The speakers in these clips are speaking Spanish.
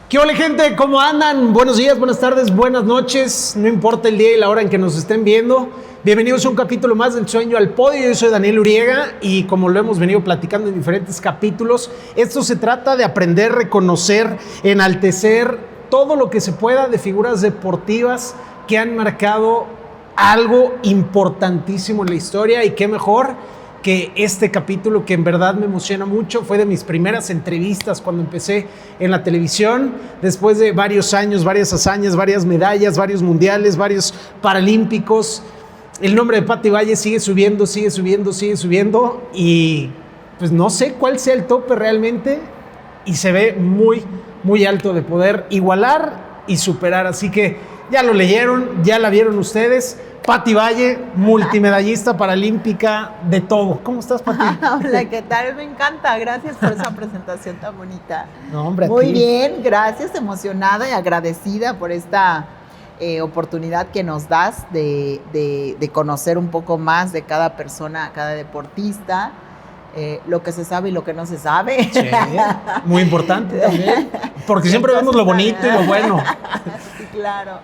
¿Qué hola, gente? ¿Cómo andan? Buenos días, buenas tardes, buenas noches. No importa el día y la hora en que nos estén viendo. Bienvenidos a un capítulo más del Sueño al Podio. Yo soy Daniel Uriega y como lo hemos venido platicando en diferentes capítulos, esto se trata de aprender, reconocer, enaltecer todo lo que se pueda de figuras deportivas que han marcado algo importantísimo en la historia. Y qué mejor que este capítulo, que en verdad me emociona mucho. Fue de mis primeras entrevistas cuando empecé en la televisión, después de varios años, varias hazañas, varias medallas, varios mundiales, varios paralímpicos. El nombre de Pati Valle sigue subiendo y pues no sé cuál sea el tope realmente, y se ve muy, muy alto de poder igualar y superar. Así que ya lo leyeron, ya la vieron ustedes. Pati Valle, multimedallista paralímpica, de todo. ¿Cómo estás, Pati? Hola, ¿qué tal? Me encanta. Gracias por esa presentación tan bonita. No, hombre, muy bien, gracias. Emocionada y agradecida por esta oportunidad que nos das de conocer un poco más de cada persona, cada deportista. Lo que se sabe y lo que no se sabe. Sí, muy importante también, porque siempre vemos lo bonito y lo bueno. Sí, claro,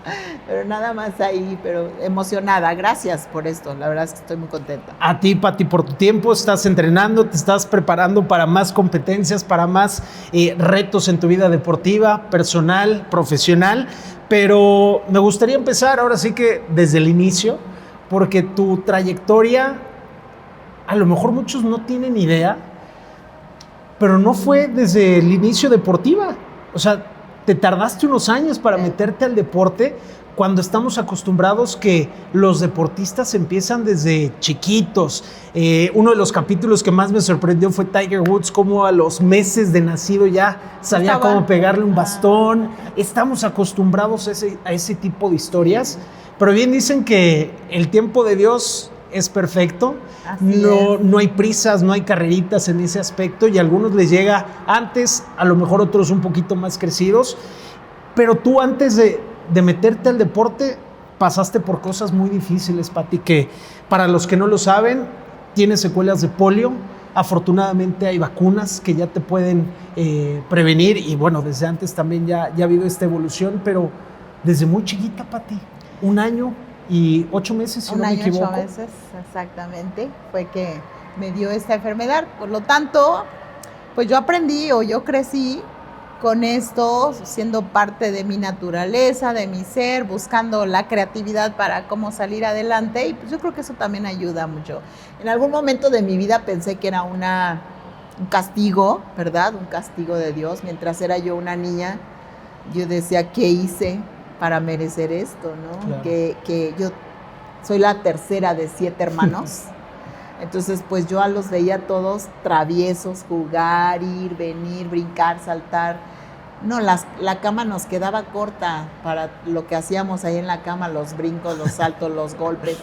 pero nada más ahí, pero emocionada. Gracias por esto, la verdad es que estoy muy contenta. A ti, Pati, por tu tiempo, estás entrenando, te estás preparando para más competencias, para más retos en tu vida deportiva, personal, profesional, pero me gustaría empezar ahora sí que desde el inicio, porque tu trayectoria, a lo mejor muchos no tienen idea, pero no fue desde el inicio deportiva. O sea, te tardaste unos años para meterte al deporte, cuando estamos acostumbrados que los deportistas empiezan desde chiquitos. Uno de los capítulos que más me sorprendió fue Tiger Woods, cómo a los meses de nacido ya sabía cómo pegarle un bastón. Estamos acostumbrados a ese tipo de historias, pero bien dicen que el tiempo de Dios es perfecto. No hay prisas, no hay carreritas en ese aspecto, y a algunos les llega antes, a lo mejor otros un poquito más crecidos. Pero tú, antes de meterte al deporte, pasaste por cosas muy difíciles, Pati, que para los que no lo saben, tienes secuelas de polio. Afortunadamente hay vacunas que ya te pueden prevenir, y bueno, desde antes también ya ha habido esta evolución, pero desde muy chiquita, Pati, 1 año y 8 meses, si no me equivoco. 1 año y 8 meses, exactamente, fue que me dio esta enfermedad. Por lo tanto, pues yo aprendí, o yo crecí con esto, siendo parte de mi naturaleza, de mi ser, buscando la creatividad para cómo salir adelante, y pues yo creo que eso también ayuda mucho. En algún momento de mi vida pensé que era un castigo, ¿verdad? Un castigo de Dios. Mientras era yo una niña, yo decía, ¿qué hice para merecer esto, ¿no? Claro. Que yo soy la tercera de 7 hermanos. Entonces, pues yo los veía todos traviesos, jugar, ir, venir, brincar, saltar. No, la cama nos quedaba corta para lo que hacíamos ahí en la cama, los brincos, los saltos, los golpes.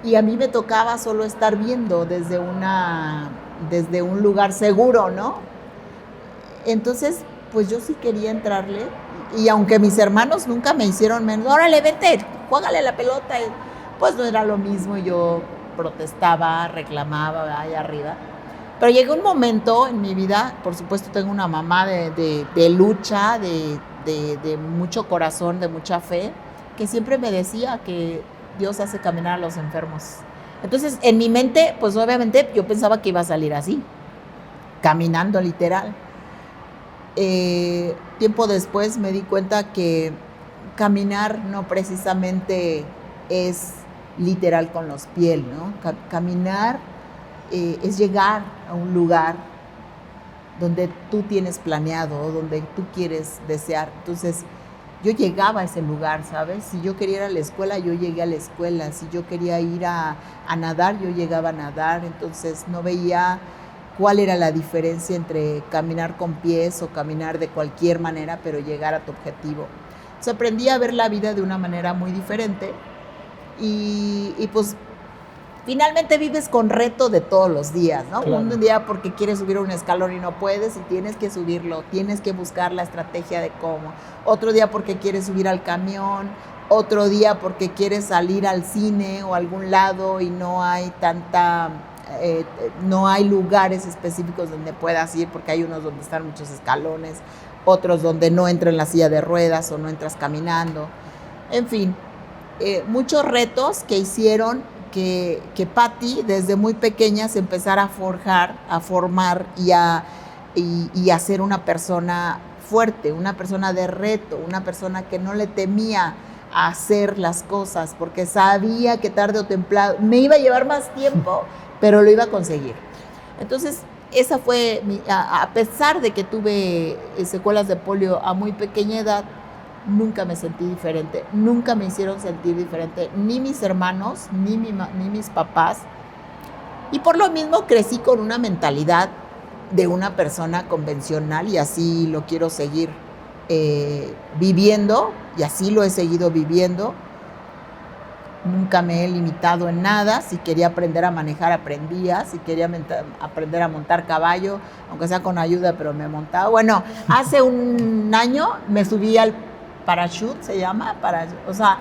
Y a mí me tocaba solo estar viendo desde un lugar seguro, ¿no? Entonces, pues yo sí quería entrarle. Y aunque mis hermanos nunca me hicieron menos, órale, vete, juégale la pelota, pues no era lo mismo. Yo protestaba, reclamaba ahí arriba. Pero llegó un momento en mi vida, por supuesto tengo una mamá de lucha, de mucho corazón, de mucha fe, que siempre me decía que Dios hace caminar a los enfermos. Entonces, en mi mente, pues obviamente yo pensaba que iba a salir así, caminando literal. Tiempo después me di cuenta que caminar no precisamente es literal con los pies, ¿no? Caminar es llegar a un lugar donde tú tienes planeado, donde tú quieres desear. Entonces, yo llegaba a ese lugar, ¿sabes? Si yo quería ir a la escuela, yo llegué a la escuela. Si yo quería ir a nadar, yo llegaba a nadar. Entonces, no veía cuál era la diferencia entre caminar con pies o caminar de cualquier manera, pero llegar a tu objetivo. Entonces aprendí a ver la vida de una manera muy diferente, y pues finalmente vives con reto de todos los días, ¿no? Claro. Un día porque quieres subir un escalón y no puedes y tienes que subirlo, tienes que buscar la estrategia de cómo. Otro día porque quieres subir al camión, otro día porque quieres salir al cine o a algún lado y no hay no hay lugares específicos donde puedas ir, porque hay unos donde están muchos escalones. otros donde no entra en la silla de ruedas o no entras caminando. En fin, muchos retos que hicieron que Patti desde muy pequeña se empezara a forjar, a formar y a ser una persona fuerte, una persona de reto, una persona que no le temía a hacer las cosas porque sabía que tarde o temprano me iba a llevar más tiempo, pero lo iba a conseguir. Entonces, esa fue, a pesar de que tuve secuelas de polio a muy pequeña edad, nunca me sentí diferente, nunca me hicieron sentir diferente, ni mis hermanos, ni mis papás. Y por lo mismo crecí con una mentalidad de una persona convencional y así lo quiero seguir viviendo y así lo he seguido viviendo. Nunca me he limitado en nada. Si quería aprender a manejar, aprendía. Si quería aprender a montar caballo, aunque sea con ayuda, pero me montaba. Bueno, hace un año me subí al parachute, se llama, o sea,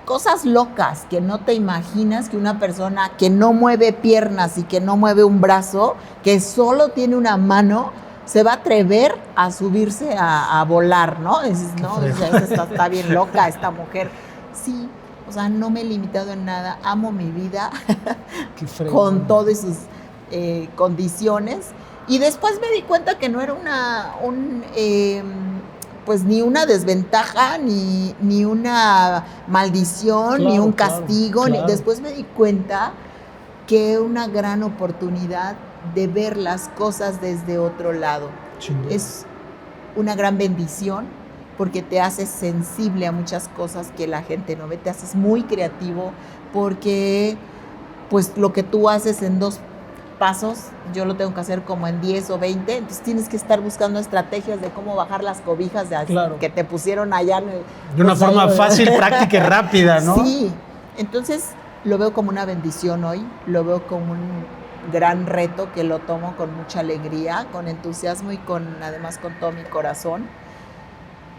cosas locas que no te imaginas que una persona que no mueve piernas y que no mueve un brazo, que solo tiene una mano, se va a atrever a subirse a volar, ¿no? Dices, no, está bien loca esta mujer. Sí, o sea, no me he limitado en nada, amo mi vida con todas sus condiciones. Y después me di cuenta que no era pues ni una desventaja, ni una maldición, claro, ni un castigo. Claro. Después me di cuenta que una gran oportunidad de ver las cosas desde otro lado. Chingón. Es una gran bendición porque te haces sensible a muchas cosas que la gente no ve, te haces muy creativo porque pues lo que tú haces en 2 pasos, yo lo tengo que hacer como en 10 o 20, entonces tienes que estar buscando estrategias de cómo bajar las cobijas claro. que te pusieron allá. De una forma fácil, práctica y rápida, ¿no? Sí, entonces lo veo como una bendición hoy, lo veo como un gran reto que lo tomo con mucha alegría, con entusiasmo y además con todo mi corazón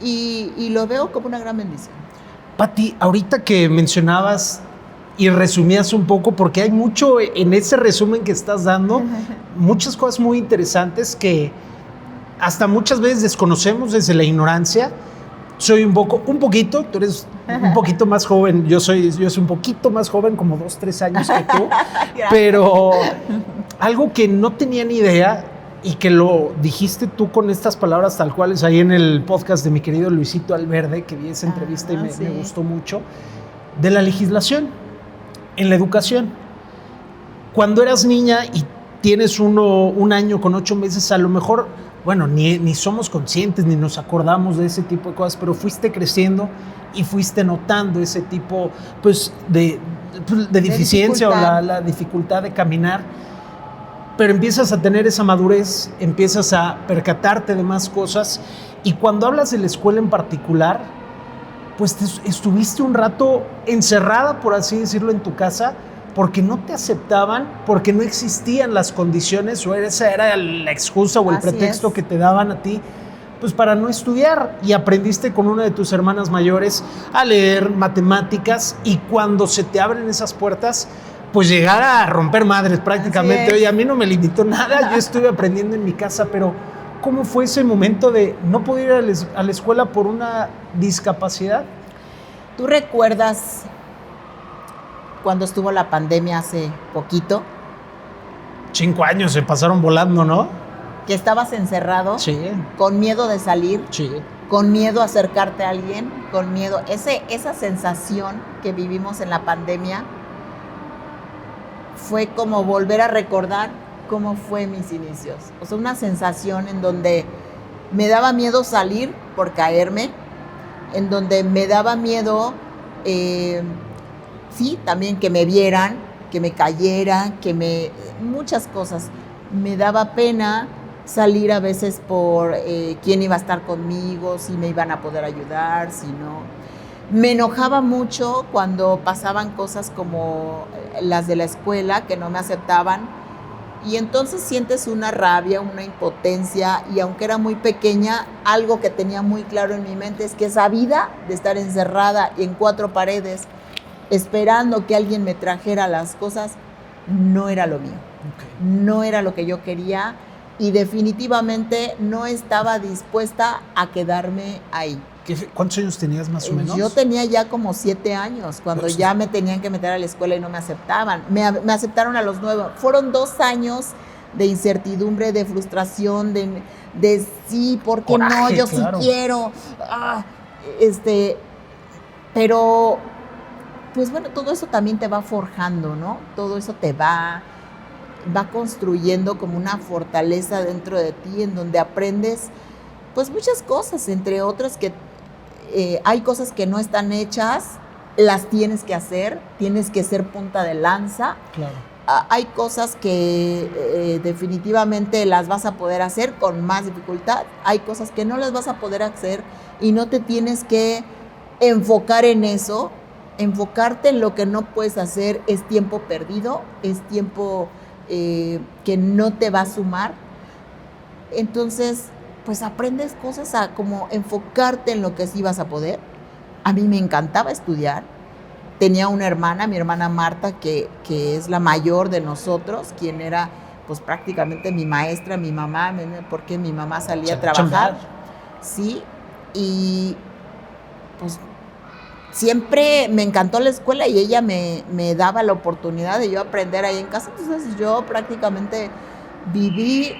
y lo veo como una gran bendición. Patti, ahorita que mencionabas y resumías un poco, porque hay mucho en ese resumen que estás dando, muchas cosas muy interesantes que hasta muchas veces desconocemos desde la ignorancia. Soy un poquito, tú eres un poquito más joven, yo soy un poquito más joven, como 2-3 años que tú, pero algo que no tenía ni idea y que lo dijiste tú con estas palabras tal cuales ahí en el podcast de mi querido Luisito Alverde, que vi esa entrevista y me gustó mucho, de la legislación en la educación. Cuando eras niña y tienes un año con 8 meses, a lo mejor, bueno, ni somos conscientes ni nos acordamos de ese tipo de cosas, pero fuiste creciendo y fuiste notando ese tipo pues, de deficiencia o la dificultad de caminar, pero empiezas a tener esa madurez, empiezas a percatarte de más cosas y cuando hablas de la escuela en particular, pues estuviste un rato encerrada, por así decirlo, en tu casa, porque no te aceptaban, porque no existían las condiciones, o esa era la excusa o el pretexto que te daban a ti, pues para no estudiar. Y aprendiste con una de tus hermanas mayores a leer matemáticas, y cuando se te abren esas puertas, pues llegar a romper madres prácticamente. Oye, a mí no me limitó nada, yo estuve aprendiendo en mi casa, pero ¿cómo fue ese momento de no poder ir a la escuela por una discapacidad? ¿Tú recuerdas cuando estuvo la pandemia hace poquito? 5 años se pasaron volando, ¿no? Que estabas encerrado, sí, con miedo de salir, sí, con miedo a acercarte a alguien, con miedo. Esa sensación que vivimos en la pandemia fue como volver a recordar cómo fue mis inicios. O sea, una sensación en donde me daba miedo salir por caerme, en donde me daba miedo, sí, también que me vieran, que me cayera, muchas cosas. Me daba pena salir a veces por quién iba a estar conmigo, si me iban a poder ayudar, si no. Me enojaba mucho cuando pasaban cosas como las de la escuela, que no me aceptaban. Y entonces sientes una rabia, una impotencia, y aunque era muy pequeña, algo que tenía muy claro en mi mente es que esa vida de estar encerrada en 4 paredes, esperando que alguien me trajera las cosas, no era lo mío. Okay. No era lo que yo quería, y definitivamente no estaba dispuesta a quedarme ahí. ¿Cuántos años tenías más o menos? Yo tenía ya como 7 años, cuando ya me tenían que meter a la escuela y no me aceptaban. Me aceptaron a los 9. Fueron 2 años de incertidumbre, de frustración, de sí, ¿por qué no? Yo claro. Sí quiero. Pero, pues bueno, todo eso también te va forjando, ¿no? Todo eso te va construyendo como una fortaleza dentro de ti, en donde aprendes, pues muchas cosas, entre otras que hay cosas que no están hechas, las tienes que hacer, tienes que ser punta de lanza. Claro. Hay cosas que definitivamente las vas a poder hacer con más dificultad, hay cosas que no las vas a poder hacer y no te tienes que enfocar en eso. Enfocarte en lo que no puedes hacer es tiempo perdido, es tiempo que no te va a sumar. Entonces, pues aprendes cosas a como enfocarte en lo que sí vas a poder. A mí me encantaba estudiar. Tenía una hermana, mi hermana Marta, que es la mayor de nosotros, quien era pues prácticamente mi maestra, mi mamá, porque mi mamá salía a trabajar. Sí, y pues siempre me encantó la escuela y ella me daba la oportunidad de yo aprender ahí en casa. Entonces yo prácticamente viví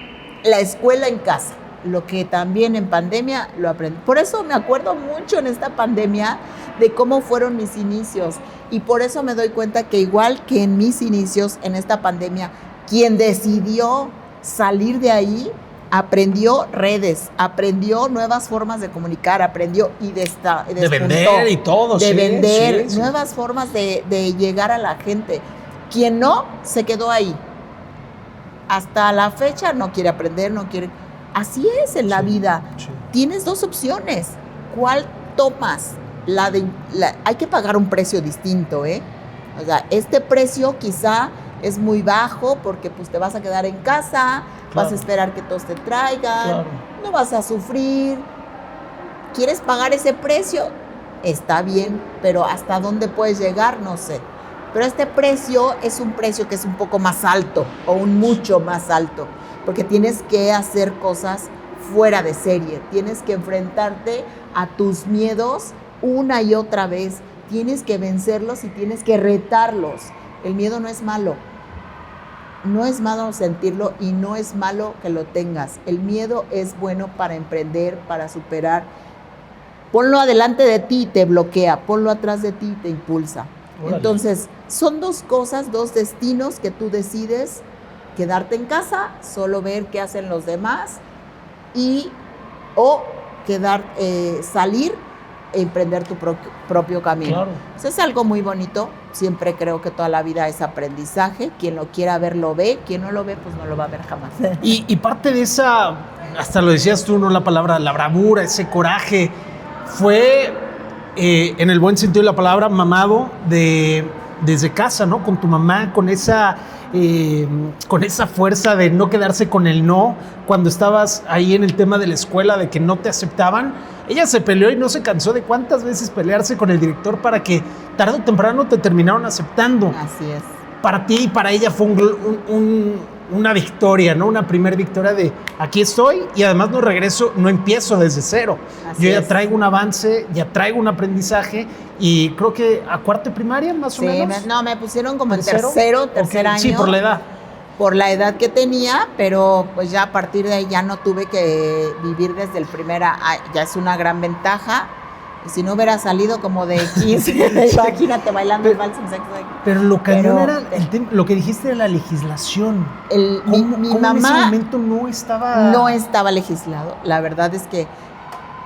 la escuela en casa, lo que también en pandemia lo aprendí. Por eso me acuerdo mucho en esta pandemia de cómo fueron mis inicios y por eso me doy cuenta que igual que en mis inicios en esta pandemia, quien decidió salir de ahí aprendió redes, aprendió nuevas formas de comunicar, aprendió de vender y todo. De vender, nuevas formas de llegar a la gente. Quien no, se quedó ahí. Hasta la fecha no quiere aprender, no quiere. Así es en la vida. Sí. Tienes 2 opciones. ¿Cuál tomas? Hay que pagar un precio distinto, ¿eh? O sea, este precio quizá es muy bajo porque pues te vas a quedar en casa, claro. Vas a esperar que todos te traigan, claro. No vas a sufrir. ¿Quieres pagar ese precio? Está bien, pero ¿hasta dónde puedes llegar? No sé. Pero este precio es un precio que es un poco más alto o un mucho más alto, porque tienes que hacer cosas fuera de serie, tienes que enfrentarte a tus miedos una y otra vez, tienes que vencerlos y tienes que retarlos. El miedo no es malo. No es malo sentirlo y no es malo que lo tengas. El miedo es bueno para emprender, para superar. Ponlo adelante de ti y te bloquea, ponlo atrás de ti y te impulsa. Órale. Entonces, son 2 cosas, 2 destinos que tú decides: quedarte en casa, solo ver qué hacen los demás o salir e emprender tu propio camino. Claro. Eso es algo muy bonito. Siempre creo que toda la vida es aprendizaje. Quien lo quiera ver, lo ve. Quien no lo ve, pues no lo va a ver jamás. Y parte de esa, hasta lo decías tú, ¿no? La palabra, la bravura, ese coraje, fue, en el buen sentido de la palabra, mamado desde casa, ¿no? Con tu mamá, con esa fuerza de no quedarse con el no. Cuando estabas ahí en el tema de la escuela, de que no te aceptaban, ella se peleó y no se cansó de cuántas veces pelearse con el director para que tarde o temprano te terminaron aceptando. Así es. Para ti y para ella fue una victoria, ¿no? Una primera victoria de aquí estoy y además no empiezo desde cero. Así Yo ya traigo un avance, ya traigo un aprendizaje y creo que a 4º de primaria más o menos. Sí, me pusieron como en tercer año. Sí, por la edad. Por la edad que tenía, pero pues ya a partir de ahí ya no tuve que vivir desde el primera, ya es una gran ventaja. Y si no hubiera salido como de 15, imagínate bailando el vals en sexto. Pero lo cañón era lo que dijiste de la legislación. Mi mamá en ese momento no estaba legislado. La verdad es que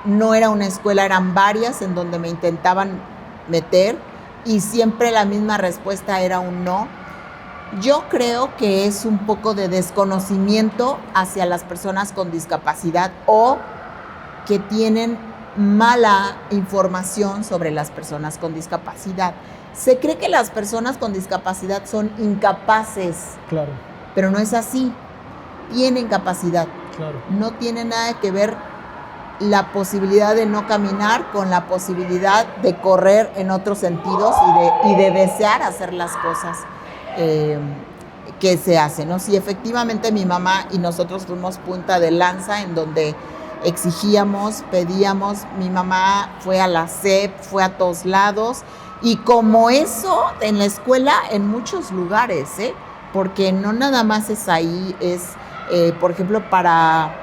no era una escuela, eran varias en donde me intentaban meter y siempre la misma respuesta era un no. Yo creo que es un poco de desconocimiento hacia las personas con discapacidad o que tienen mala información sobre las personas con discapacidad. Se cree que las personas con discapacidad son incapaces. Claro. Pero no es así. Tienen capacidad. Claro. No tiene nada que ver la posibilidad de no caminar con la posibilidad de correr en otros sentidos y de desear hacer las cosas. que se hace, ¿no? Si efectivamente mi mamá y nosotros fuimos punta de lanza en donde exigíamos, pedíamos, mi mamá fue a la SEP, fue a todos lados, y como eso en la escuela en muchos lugares, porque no nada más es ahí, es, por ejemplo, para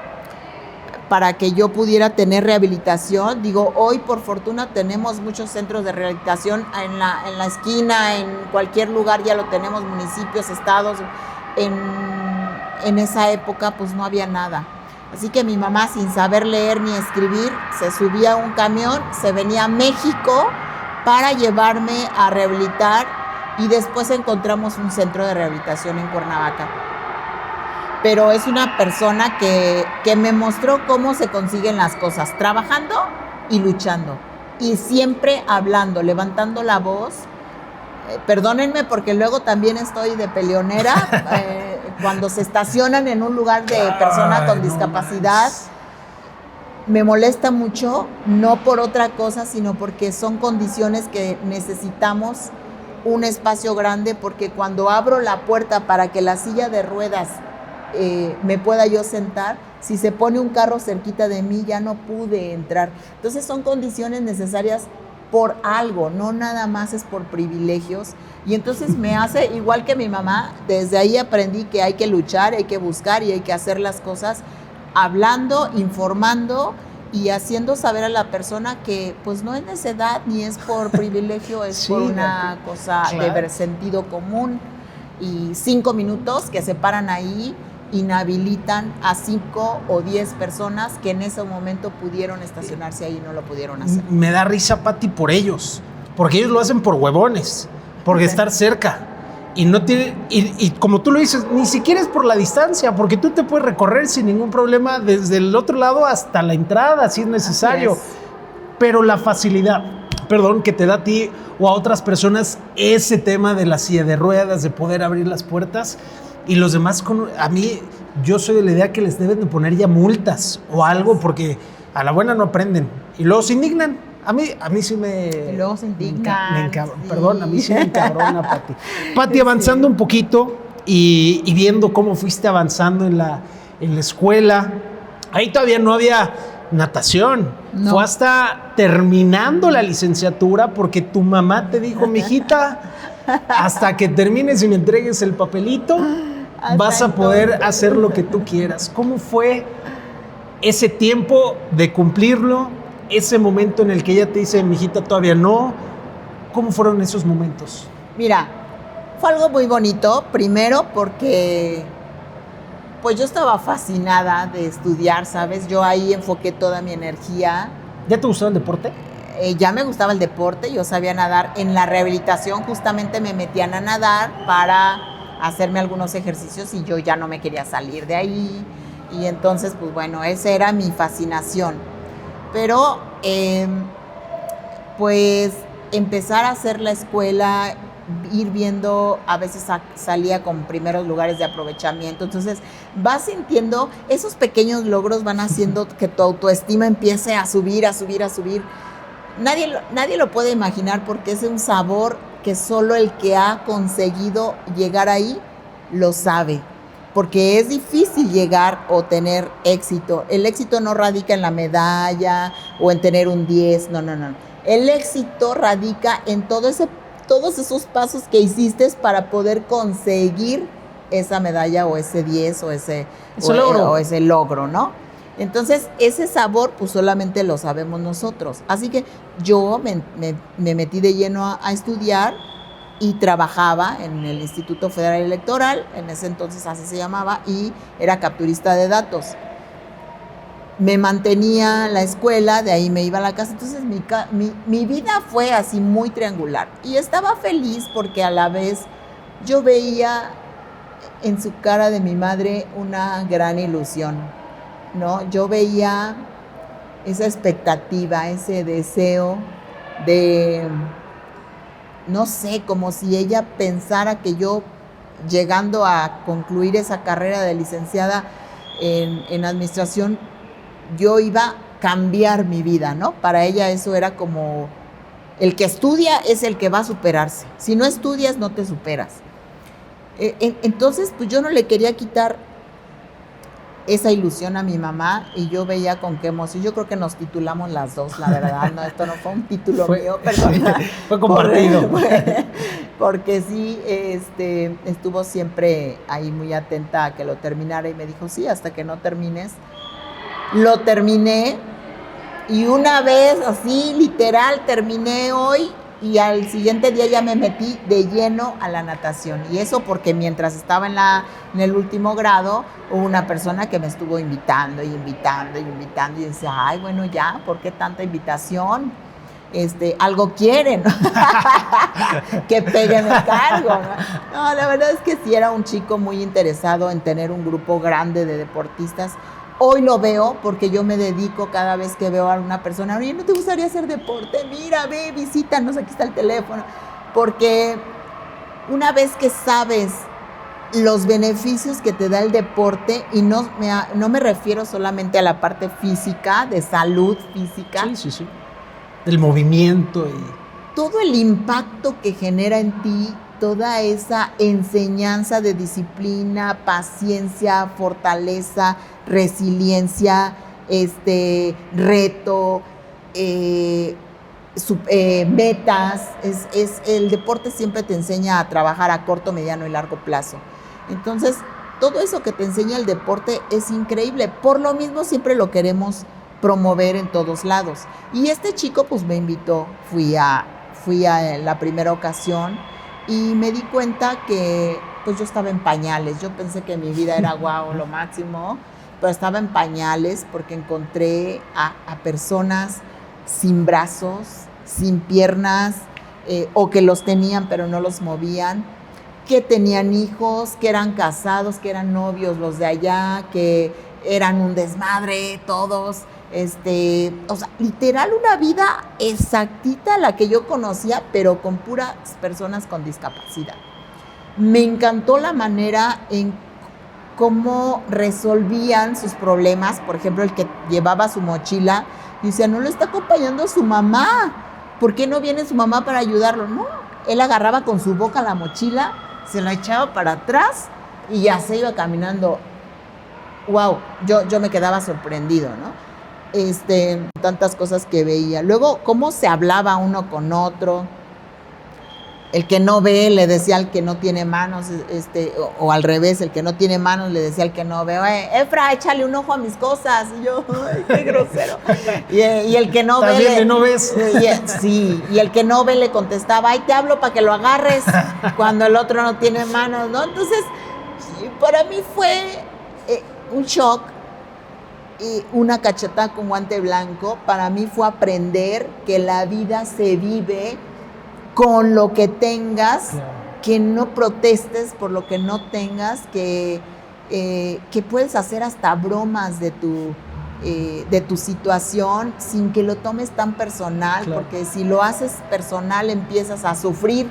que yo pudiera tener rehabilitación. Digo, hoy por fortuna tenemos muchos centros de rehabilitación en la esquina, en cualquier lugar ya lo tenemos, municipios, estados. En esa época pues no había nada. Así que mi mamá, sin saber leer ni escribir, se subía a un camión, se venía a México para llevarme a rehabilitar, y después encontramos un centro de rehabilitación en Cuernavaca. Pero es una persona que me mostró cómo se consiguen las cosas, trabajando y luchando, y siempre hablando, levantando la voz. Perdónenme porque luego también estoy de peleonera, cuando se estacionan en un lugar de persona con discapacidad, me molesta mucho, no por otra cosa, sino porque son condiciones que necesitamos un espacio grande, porque cuando abro la puerta para que la silla de ruedas me pueda yo sentar, si se pone un carro cerquita de mí ya no pude entrar. Entonces son condiciones necesarias por algo, no nada más es por privilegios. Y entonces me hace, igual que mi mamá, desde ahí aprendí que hay que luchar, hay que buscar y hay que hacer las cosas hablando, informando y haciendo saber a la persona que pues no es necedad ni es por privilegio, es sí, por una cosa claro, de sentido común. Y 5 minutos que se paran ahí inhabilitan a 5 o 10 personas que en ese momento pudieron estacionarse ahí y no lo pudieron hacer. Me da risa, Pati, por ellos, porque ellos lo hacen por huevones, porque estar cerca. Y no tiene, y como tú lo dices, ni siquiera es por la distancia, porque tú te puedes recorrer sin ningún problema desde el otro lado hasta la entrada, si es necesario. Es. Pero la facilidad, que te da a ti o a otras personas ese tema de la silla de ruedas, de poder abrir las puertas, y los demás, a mí, yo soy de la idea que les deben de poner ya multas o algo, porque a la buena no aprenden. Y luego se indignan. A mí sí me... Y luego se indignan. Sí. Perdón, a mí sí me encabrona, Pati. Pati, avanzando un poquito y viendo cómo fuiste avanzando en la escuela, ahí todavía no había natación. No. Fue hasta terminando la licenciatura porque tu mamá te dijo, mijita, hasta que termines y me entregues el papelito, vas a poder hacer lo que tú quieras. ¿Cómo fue ese tiempo de cumplirlo? Ese momento en el que ella te dice, mijita, todavía no. ¿Cómo fueron esos momentos? Mira, fue algo muy bonito. Primero porque pues yo estaba fascinada de estudiar, ¿sabes? Yo ahí enfoqué toda mi energía. ¿Ya te gustaba el deporte? Ya me gustaba el deporte, yo sabía nadar. En la rehabilitación justamente me metían a nadar para hacerme algunos ejercicios y yo ya no me quería salir de ahí. Y entonces, pues bueno, esa era mi fascinación. Pero, pues, empezar a hacer la escuela, ir viendo, a veces salía con primeros lugares de aprovechamiento. Entonces, vas sintiendo, esos pequeños logros van haciendo que tu autoestima empiece a subir, a subir, a subir. Nadie lo puede imaginar porque es un sabor que solo el que ha conseguido llegar ahí lo sabe. Porque es difícil llegar o tener éxito. El éxito no radica en la medalla o en tener un 10, no. El éxito radica en todos esos pasos que hiciste para poder conseguir esa medalla o ese 10 o ese logro, ¿no? Entonces, ese sabor pues solamente lo sabemos nosotros. Así que yo me metí de lleno a estudiar y trabajaba en el Instituto Federal Electoral, en ese entonces así se llamaba, y era capturista de datos. Me mantenía la escuela, de ahí me iba a la casa, entonces mi vida fue así muy triangular. Y estaba feliz porque a la vez yo veía en su cara de mi madre una gran ilusión, ¿no? Yo veía esa expectativa, ese deseo de... No sé, como si ella pensara que yo, llegando a concluir esa carrera de licenciada en administración, yo iba a cambiar mi vida, ¿no? Para ella eso era como, el que estudia es el que va a superarse. Si no estudias, no te superas. Entonces, pues yo no le quería quitar esa ilusión a mi mamá y yo veía con qué emoción. Yo creo que nos titulamos las dos, la verdad. No, esto no fue un título mío, perdona. Fue compartido. Porque sí, estuvo siempre ahí muy atenta a que lo terminara y me dijo, sí, hasta que no termines. Lo terminé y una vez así, literal, terminé hoy y al siguiente día ya me metí de lleno a la natación. Y eso porque mientras estaba en el último grado, hubo una persona que me estuvo invitando y decía, ay, bueno, ya, ¿por qué tanta invitación? Algo quieren, que peguen el cargo, ¿no? No, la verdad es que sí era un chico muy interesado en tener un grupo grande de deportistas. Hoy lo veo porque yo me dedico cada vez que veo a una persona, oye, ¿no te gustaría hacer deporte? Mira, ve, visítanos, aquí está el teléfono. Porque una vez que sabes los beneficios que te da el deporte, y no me refiero solamente a la parte física, de salud física. Sí. El movimiento y todo el impacto que genera en ti, toda esa enseñanza de disciplina, paciencia, fortaleza, resiliencia, reto, metas. El deporte siempre te enseña a trabajar a corto, mediano y largo plazo. Entonces, todo eso que te enseña el deporte es increíble. Por lo mismo, siempre lo queremos promover en todos lados. Y este chico pues me invitó, fui a la primera ocasión y me di cuenta que pues yo estaba en pañales. Yo pensé que mi vida era guau, lo máximo, pero estaba en pañales porque encontré a personas sin brazos, sin piernas, o que los tenían pero no los movían, que tenían hijos, que eran casados, que eran novios los de allá, que eran un desmadre todos. O sea, literal una vida exactita la que yo conocía, pero con puras personas con discapacidad. Me encantó la manera en cómo resolvían sus problemas. Por ejemplo, el que llevaba su mochila, decía, no lo está acompañando su mamá. ¿Por qué no viene su mamá para ayudarlo? No, él agarraba con su boca la mochila, se la echaba para atrás y ya se iba caminando. Wow, yo me quedaba sorprendido, ¿no? Tantas cosas que veía. Luego, cómo se hablaba uno con otro. El que no ve le decía al que no tiene manos, o al revés, el que no tiene manos le decía al que no ve, Efra, échale un ojo a mis cosas. Y yo, ay, qué grosero. Y el que no ve. Bien, no ves. Sí, y el que no ve le contestaba, ay, te hablo para que lo agarres, cuando el otro no tiene manos, ¿no? Entonces, para mí fue un shock. Y una cachetada con guante blanco. Para mí fue aprender que la vida se vive con lo que tengas, claro. Que no protestes por lo que no tengas, que puedes hacer hasta bromas de tu situación sin que lo tomes tan personal, claro. Porque si lo haces personal empiezas a sufrir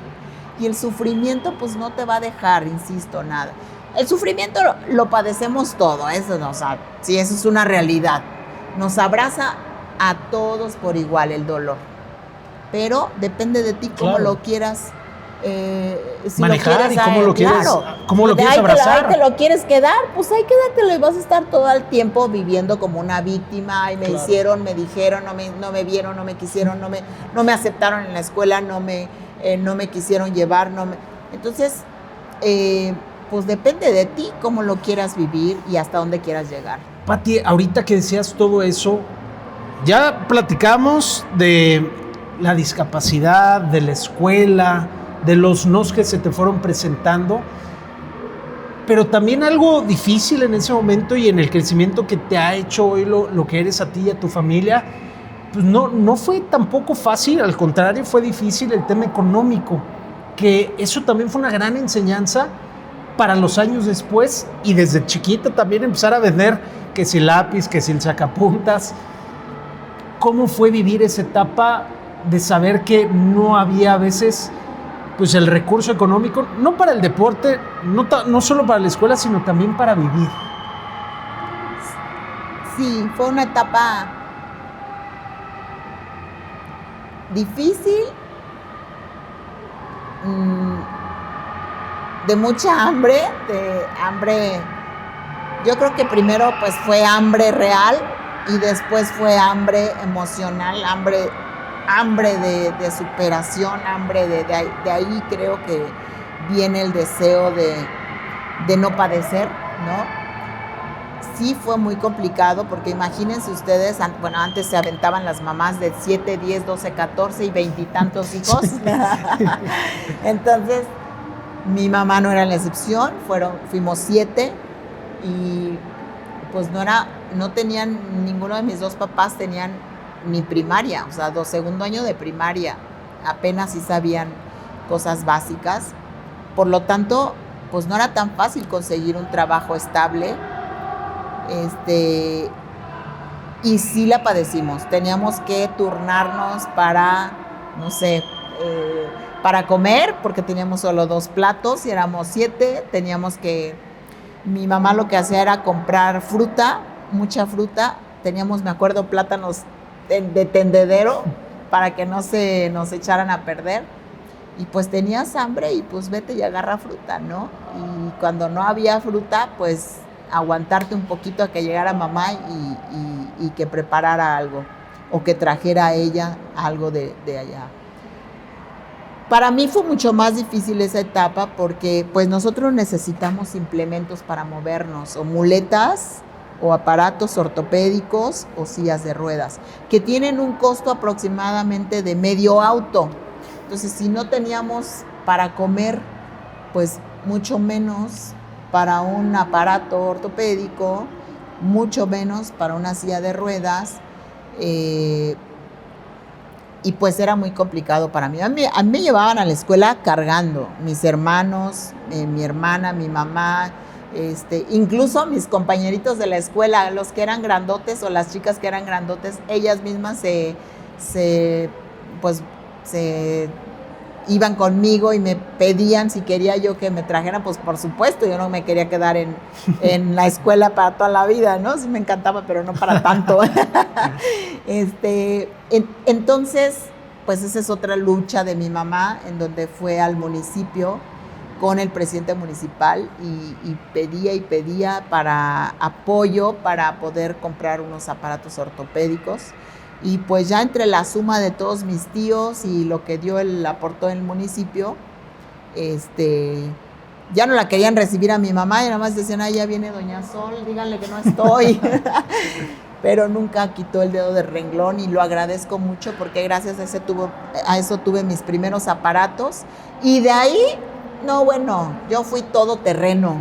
y el sufrimiento pues no te va a dejar, insisto, nada. El sufrimiento lo padecemos todo, eso no, o sea, sí, eso es una realidad. Nos abraza a todos por igual el dolor, pero depende de ti cómo, claro. Lo quieras si manejar, lo quieres, y cómo lo quieres, claro. Cómo lo quieres abrazar. Ahí te lo quieres quedar, pues ahí quédatelo y vas a estar todo el tiempo viviendo como una víctima. Ay, me claro. Hicieron, me dijeron, no me vieron, no me quisieron, no me aceptaron en la escuela, no me quisieron llevar, Entonces, pues depende de ti cómo lo quieras vivir y hasta dónde quieras llegar. Pati, ahorita que decías todo eso, ya platicamos de la discapacidad, de la escuela, de los nos que se te fueron presentando, pero también algo difícil en ese momento y en el crecimiento que te ha hecho hoy lo que eres a ti y a tu familia, pues no fue tampoco fácil, al contrario, fue difícil el tema económico, que eso también fue una gran enseñanza para los años después y desde chiquita también empezar a vender que si el lápiz, que si el sacapuntas. ¿Cómo fue vivir esa etapa de saber que no había a veces pues el recurso económico, no para el deporte, no solo para la escuela, sino también para vivir? Sí, fue una etapa difícil, de mucha hambre, yo creo que primero pues fue hambre real y después fue hambre emocional, hambre de superación, hambre de ahí creo que viene el deseo de no padecer, ¿no? Sí fue muy complicado porque imagínense ustedes, bueno, antes se aventaban las mamás de 7, 10, 12, 14 y 20 y tantos hijos. Entonces, mi mamá no era la excepción, fuimos 7 y pues no tenían, ninguno de mis dos papás tenían ni primaria, o sea, segundo año de primaria, apenas sí sabían cosas básicas. Por lo tanto, pues no era tan fácil conseguir un trabajo estable. Y sí la padecimos, teníamos que turnarnos para, no sé, para comer, porque teníamos solo 2 platos y éramos 7, mi mamá lo que hacía era comprar fruta, mucha fruta, teníamos, me acuerdo, plátanos de tendedero para que no se nos echaran a perder, y pues tenías hambre y pues vete y agarra fruta, ¿no? Y cuando no había fruta, pues aguantarte un poquito a que llegara mamá y que preparara algo o que trajera a ella algo de allá. Para mí fue mucho más difícil esa etapa porque pues nosotros necesitamos implementos para movernos, o muletas o aparatos ortopédicos o sillas de ruedas, que tienen un costo aproximadamente de medio auto. Entonces, si no teníamos para comer, pues mucho menos para un aparato ortopédico, mucho menos para una silla de ruedas, y pues era muy complicado para mí. A mí me llevaban a la escuela cargando, mis hermanos, mi hermana, mi mamá, incluso mis compañeritos de la escuela, los que eran grandotes o las chicas que eran grandotes, ellas mismas se iban conmigo y me pedían si quería yo que me trajeran, pues por supuesto, yo no me quería quedar en la escuela para toda la vida, ¿no? Sí me encantaba, pero no para tanto. Entonces, pues esa es otra lucha de mi mamá, en donde fue al municipio con el presidente municipal y pedía para apoyo para poder comprar unos aparatos ortopédicos. Y pues ya entre la suma de todos mis tíos y lo que aportó el municipio, ya no la querían recibir a mi mamá y nada más decían, ya viene doña Sol, díganle que no estoy. Pero nunca quitó el dedo del renglón y lo agradezco mucho porque gracias a eso tuve mis primeros aparatos. Y de ahí, yo fui todo terreno.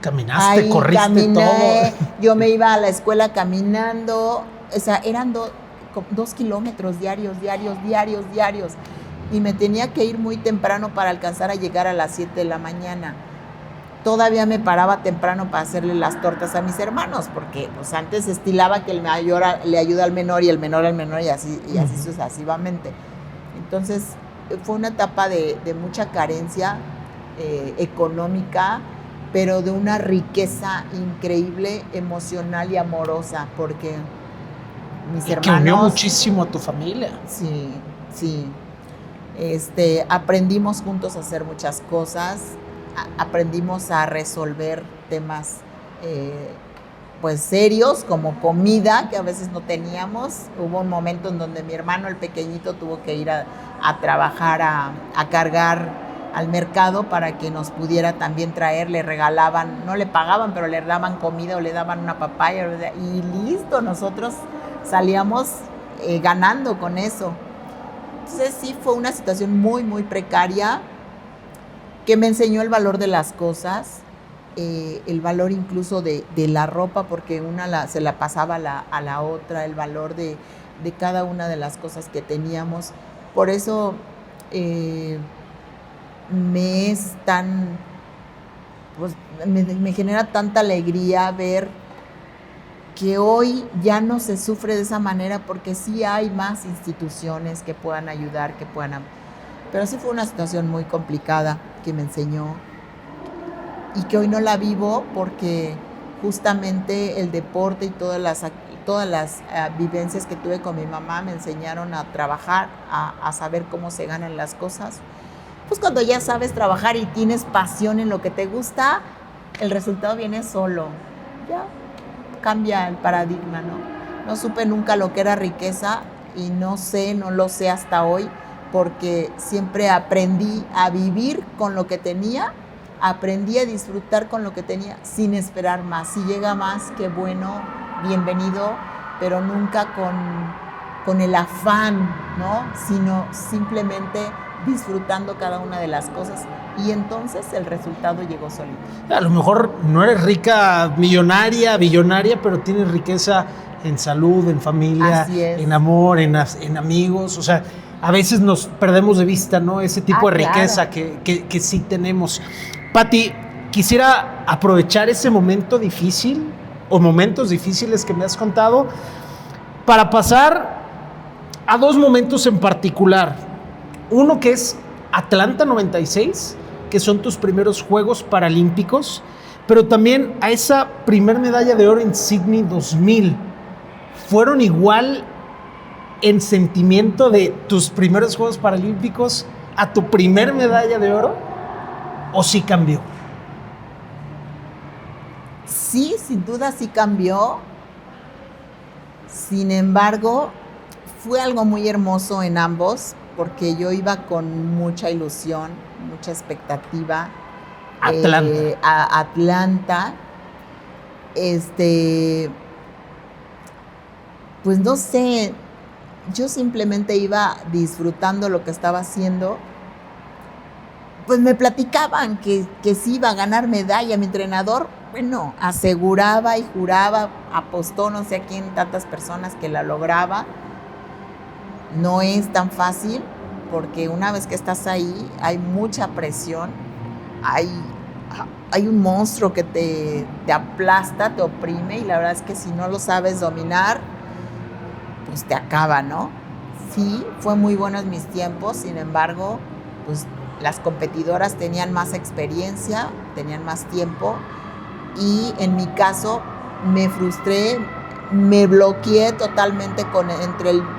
Caminaste, corriste todo. Yo me iba a la escuela caminando, o sea, eran 2 kilómetros diarios, y me tenía que ir muy temprano para alcanzar a llegar a las 7 de la mañana. Todavía me paraba temprano para hacerle las tortas a mis hermanos, porque pues antes estilaba que el mayor le ayuda al menor y el menor al menor y así sucesivamente. Entonces fue una etapa de mucha carencia económica, pero de una riqueza increíble, emocional y amorosa, porque mis hermanos... Que unió muchísimo a tu familia. Sí. Aprendimos juntos a hacer muchas cosas, aprendimos a resolver temas pues serios, como comida, que a veces no teníamos. Hubo un momento en donde mi hermano, el pequeñito, tuvo que ir a trabajar, a cargar al mercado para que nos pudiera también traer, le regalaban, no le pagaban, pero le daban comida o le daban una papaya y listo, nosotros salíamos ganando con eso. Entonces sí fue una situación muy, muy precaria que me enseñó el valor de las cosas, el valor incluso de la ropa, porque una se la pasaba a la otra, el valor de cada una de las cosas que teníamos. Por eso me genera tanta alegría ver que hoy ya no se sufre de esa manera, porque sí hay más instituciones que puedan ayudar, pero sí fue una situación muy complicada que me enseñó y que hoy no la vivo, porque justamente el deporte y todas las vivencias que tuve con mi mamá me enseñaron a trabajar, a saber cómo se ganan las cosas, Pues cuando ya sabes trabajar y tienes pasión en lo que te gusta, el resultado viene solo. Ya cambia el paradigma, ¿no? No supe nunca lo que era riqueza y no lo sé hasta hoy, porque siempre aprendí a vivir con lo que tenía, aprendí a disfrutar con lo que tenía sin esperar más. Si llega más, qué bueno, bienvenido, pero nunca con el afán, ¿no? Sino simplemente disfrutando cada una de las cosas, y entonces el resultado llegó solito. A lo mejor no eres rica, millonaria, billonaria, pero tienes riqueza en salud, en familia, en amor, en amigos. O sea, a veces nos perdemos de vista, ¿no? Ese tipo de riqueza que sí tenemos. Pati, quisiera aprovechar ese momento difícil o momentos difíciles que me has contado para pasar a dos momentos en particular. Uno que es Atlanta 96, que son tus primeros Juegos Paralímpicos, pero también a esa primer medalla de oro en Sydney 2000. ¿Fueron igual en sentimiento de tus primeros Juegos Paralímpicos a tu primer medalla de oro? ¿O sí cambió? Sí, sin duda sí cambió. Sin embargo, fue algo muy hermoso en ambos, porque yo iba con mucha ilusión, mucha expectativa. A Atlanta. Pues no sé, yo simplemente iba disfrutando lo que estaba haciendo. Pues me platicaban que sí iba a ganar medalla. Mi entrenador, bueno, aseguraba y juraba, apostó no sé a quién, tantas personas, que la lograba. No es tan fácil, porque una vez que estás ahí hay mucha presión, hay un monstruo que te aplasta, te oprime, y la verdad es que si no lo sabes dominar, pues te acaba, ¿no? Sí, fue muy buenos mis tiempos, sin embargo, pues las competidoras tenían más experiencia, tenían más tiempo, y en mi caso me frustré, me bloqueé totalmente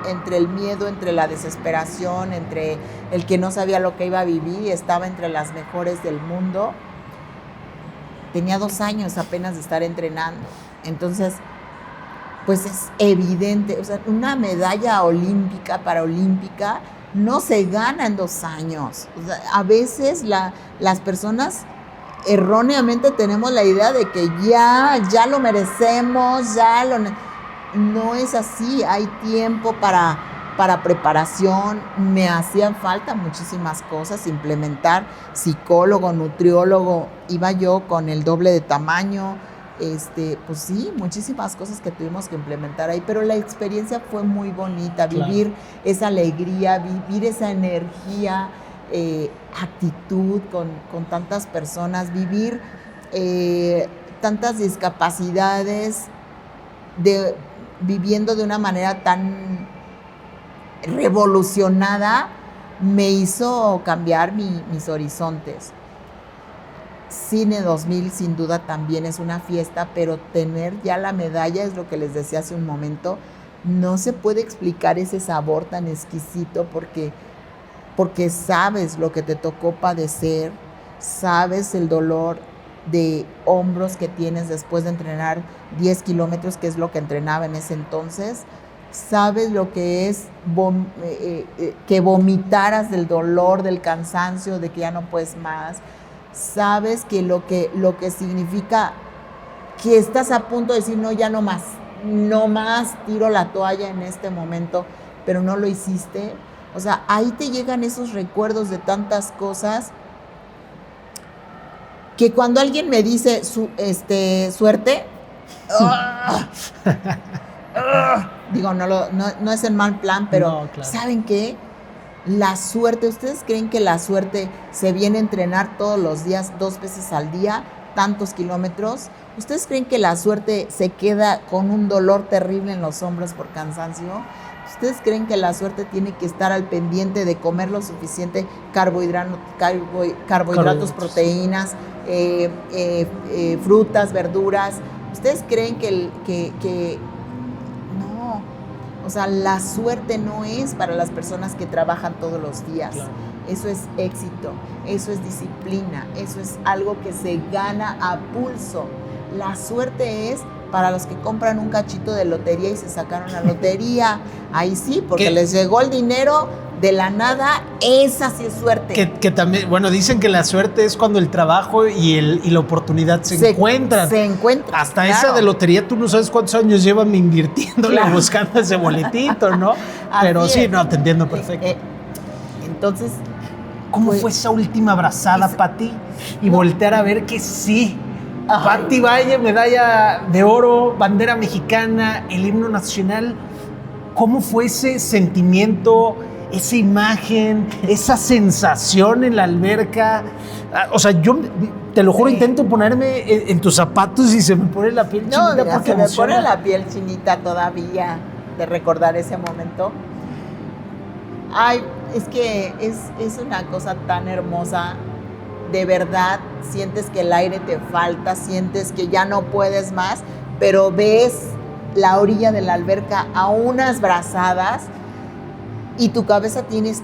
entre el miedo, entre la desesperación, entre el que no sabía lo que iba a vivir, y estaba entre las mejores del mundo. Tenía 2 años apenas de estar entrenando, entonces pues es evidente, o sea, una medalla olímpica, paralímpica, no se gana en 2 años. O sea, a veces las personas erróneamente tenemos la idea de que ya lo merecemos, no es así. Hay tiempo para preparación. Me hacían falta muchísimas cosas, implementar psicólogo, nutriólogo, iba yo con el doble de tamaño. Pues sí, muchísimas cosas que tuvimos que implementar ahí, pero la experiencia fue muy bonita, claro. Vivir esa alegría, vivir esa energía, actitud con tantas personas, vivir tantas discapacidades, viviendo de una manera tan revolucionada, me hizo cambiar mis horizontes. Cine 2000 sin duda también es una fiesta, pero tener ya la medalla, es lo que les decía hace un momento, no se puede explicar ese sabor tan exquisito, porque sabes lo que te tocó padecer, sabes el dolor de hombros que tienes después de entrenar 10 kilómetros, que es lo que entrenaba en ese entonces, sabes lo que es que vomitaras del dolor, del cansancio, de que ya no puedes más. Sabes que lo que significa que estás a punto de decir, no, ya no más, tiro la toalla en este momento, pero no lo hiciste. O sea, ahí te llegan esos recuerdos de tantas cosas, que cuando alguien me dice suerte, digo, no es en mal plan, pero no, claro. ¿Saben qué? La suerte, ¿ustedes creen que la suerte se viene a entrenar todos los días, 2 veces al día, tantos kilómetros? ¿Ustedes creen que la suerte se queda con un dolor terrible en los hombros por cansancio? ¿Ustedes creen que la suerte tiene que estar al pendiente de comer lo suficiente carbohidratos, proteínas, frutas, verduras? ¿Ustedes creen que no? O sea, la suerte no es para las personas que trabajan todos los días. Claro. eso es éxito, eso es disciplina, eso es algo que se gana a pulso. La suerte es para los que compran un cachito de lotería y se sacaron la lotería. Ahí sí, porque les llegó el dinero de la nada, esa sí es suerte. Que también, bueno, dicen que la suerte es cuando el trabajo y la oportunidad se encuentran. Se encuentran. Hasta claro. Esa de lotería, tú no sabes cuántos años llevan invirtiéndole, claro, buscando ese boletito, ¿no? Pero sí, no, te entiendo perfecto. Entonces, ¿cómo fue esa última abrazada, Pati? Y voltear a ver que sí. Pati Valle, medalla de oro, bandera mexicana, el himno nacional. ¿Cómo fue ese sentimiento, esa imagen, esa sensación en la alberca? O sea, yo te lo juro, intento ponerme en tus zapatos y se me pone la piel chinita. No, porque se me pone la piel chinita todavía de recordar ese momento. Ay, es que es una cosa tan hermosa. De verdad, sientes que el aire te falta, sientes que ya no puedes más, pero ves la orilla de la alberca a unas brazadas y tu cabeza tiene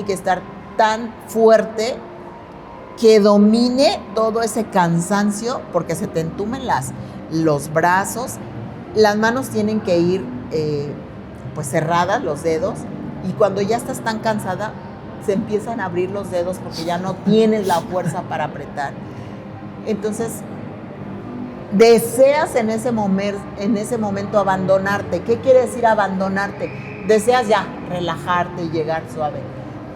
que estar tan fuerte que domine todo ese cansancio, porque se te entumen los brazos, las manos tienen que ir pues cerradas, los dedos, y cuando ya estás tan cansada, se empiezan a abrir los dedos porque ya no tienes la fuerza para apretar. Entonces, deseas en ese momento abandonarte. ¿Qué quiere decir abandonarte? Deseas ya relajarte y llegar suave.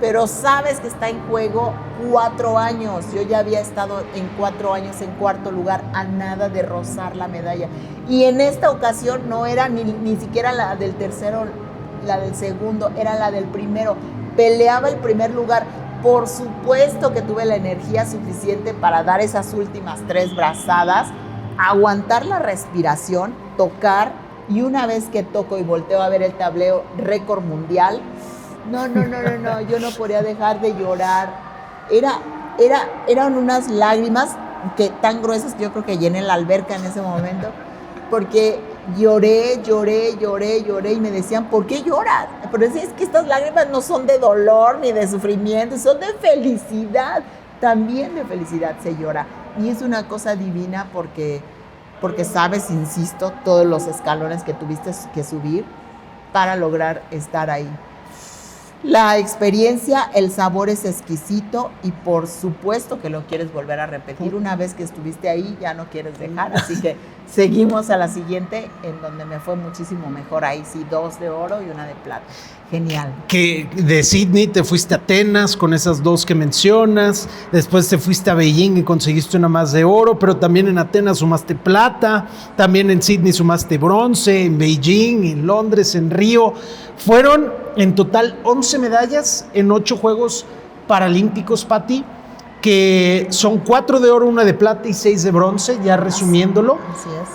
Pero sabes que está en juego 4 años. Yo ya había estado en 4 años en cuarto lugar, a nada de rozar la medalla. Y en esta ocasión no era ni siquiera la del tercero, la del segundo, era la del primero. Peleaba el primer lugar. Por supuesto que tuve la energía suficiente para dar esas últimas 3 brazadas, aguantar la respiración, tocar, y una vez que toco y volteo a ver el tablero récord mundial, no, yo no podía dejar de llorar. Eran unas lágrimas tan gruesas que yo creo que llené la alberca en ese momento, porque lloré y me decían, ¿por qué lloras? Pero es que estas lágrimas no son de dolor ni de sufrimiento, son de felicidad. También de felicidad se llora. Y es una cosa divina porque sabes, insisto, todos los escalones que tuviste que subir para lograr estar ahí. La experiencia, el sabor es exquisito y por supuesto que lo quieres volver a repetir. Una vez que estuviste ahí ya no quieres dejar, así que seguimos a la siguiente, en donde me fue muchísimo mejor. Ahí sí, 2 de oro y 1 de plata. Genial. Que de Sydney te fuiste a Atenas con esas 2 que mencionas, después te fuiste a Beijing y conseguiste una más de oro, pero también en Atenas sumaste plata, también en Sydney sumaste bronce, en Beijing, en Londres, en Río. Fueron en total 11 medallas en 8 Juegos Paralímpicos, Pati, que son 4 de oro, 1 de plata y 6 de bronce, ya resumiéndolo. Así es.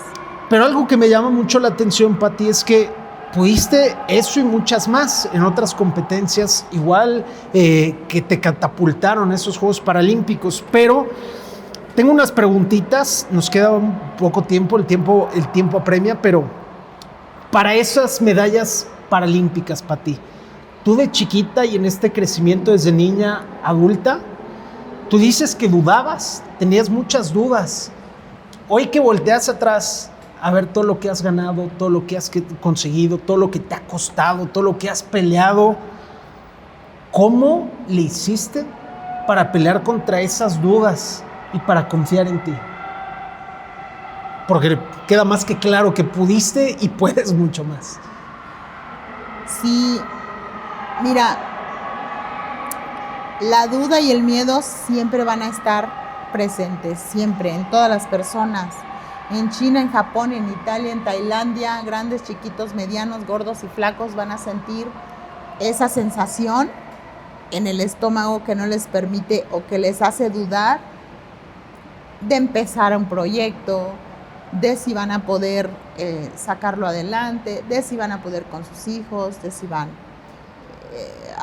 Pero algo que me llama mucho la atención, Pati, es que pudiste eso y muchas más en otras competencias, igual que te catapultaron esos Juegos Paralímpicos. Pero tengo unas preguntitas, nos queda un poco tiempo, el tiempo apremia, pero para esas medallas paralímpicas, Pati, tú de chiquita y en este crecimiento desde niña adulta, tú dices que dudabas, tenías muchas dudas. Hoy que volteas atrás a ver todo lo que has ganado, todo lo que has conseguido, todo lo que te ha costado, todo lo que has peleado, ¿cómo le hiciste para pelear contra esas dudas y para confiar en ti? Porque queda más que claro que pudiste y puedes mucho más. Sí, mira, la duda y el miedo siempre van a estar presentes, siempre, en todas las personas. En China, en Japón, en Italia, en Tailandia, grandes, chiquitos, medianos, gordos y flacos van a sentir esa sensación en el estómago que no les permite o que les hace dudar de empezar un proyecto, de si van a poder sacarlo adelante, de si van a poder con sus hijos, de si van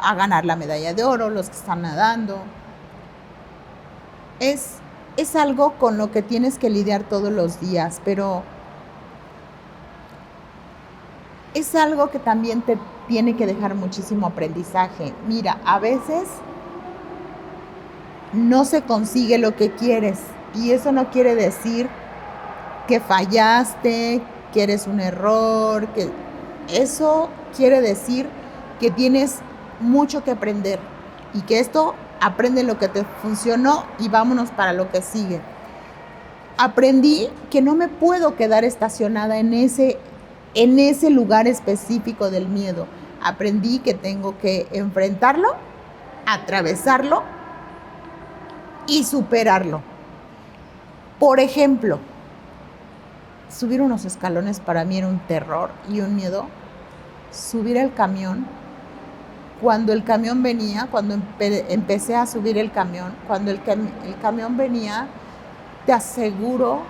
a ganar la medalla de oro, los que están nadando. Es algo con lo que tienes que lidiar todos los días, pero es algo que también te tiene que dejar muchísimo aprendizaje. Mira, a veces no se consigue lo que quieres. Y eso no quiere decir que fallaste, que eres un error, que eso quiere decir que tienes mucho que aprender y que esto aprende lo que te funcionó y vámonos para lo que sigue. Aprendí que no me puedo quedar estacionada en ese lugar específico del miedo. Aprendí que tengo que enfrentarlo, atravesarlo y superarlo. Por ejemplo, subir unos escalones para mí era un terror y un miedo. Subir el camión, cuando el camión venía, cuando empecé a subir el camión, cuando el camión venía, te aseguro